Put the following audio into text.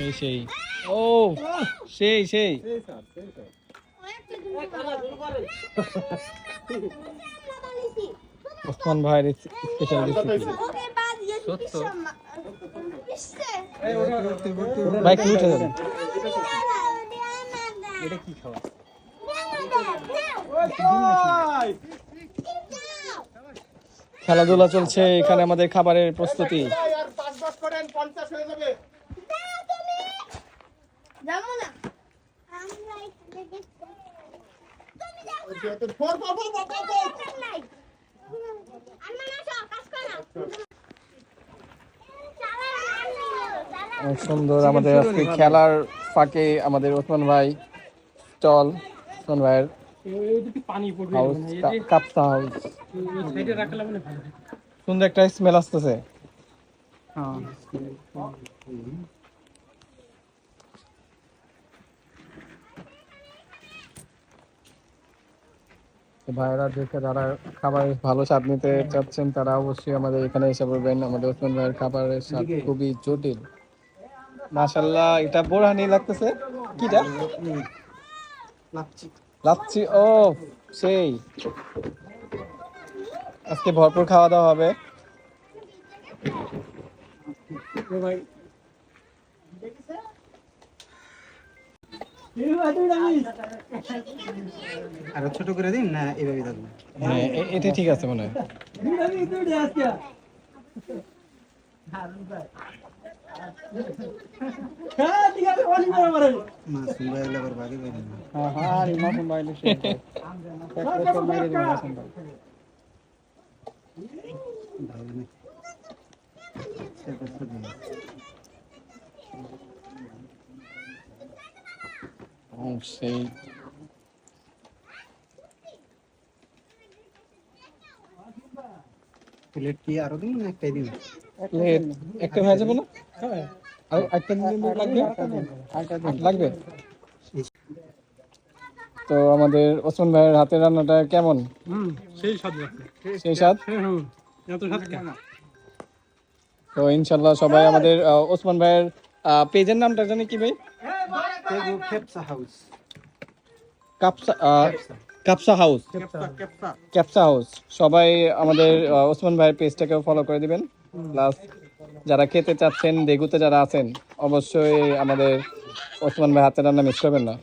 সেই সেই ও সেই সেই ওসমান ভাইয়ের স্পেশাল রেসিপি ভাই কি উঠে যাবে এটা কি খাওয়া খেলাধুলা চলছে এখানে আমাদের খাবারের প্রস্তুতি অনেক সুন্দর আমাদের আজকে খেলার ফাঁকে আমাদের ওসমান ভাই স্টল ওসমান ভাইয়ের কাপসা হাউস সুন্দর একটা স্মেল আসতেছে ভাইরা দেখে যারা খাবারের ভালো স্বাদ নিতে চাচ্ছেন তারা অবশ্যই আমাদের এখানে এসে পড়বেন। আমাদের ওসমান ভাইয়ের খাবারের স্বাদ খুবই জটিল মাশাআল্লাহ। এটা বোরহানি লাগতেছে কিটা লাচ্ছি ও সেই আজকে ভরপুর খাওয়া দাওয়া হবে। আর ছোট করে দিন না এইভাবে থাকবে? হ্যাঁ এটা ঠিক আছে মনে হয়। সেই প্লেট কি আরো দিন না একটাই দিন? প্লেট একটা হয়ে যাবে না? আর একটা দিন লাগবে। তো আমাদের ওসমান ভাইয়ের হাতের রান্নাটা কেমন? সেই স্বাদ সেই স্বাদ। এত স্বাদ কেন? তো ইনশাল্লাহ সবাই আমাদের ওসমান ভাইয়ের পেজের নামটা জানি কি ভাই? ক্যাপসা হাউস। ক্যাপসা হাউস। ক্যাপসা হাউস। সবাই আমাদের ওসমান ভাইয়ের পেজটাকে ফলো করে দিবেন। প্লাস যারা খেতে চাচ্ছেন দেগুতে যারা আছেন অবশ্যই আমাদের ওসমান ভাই হাতের রান্না মিস করবেন না।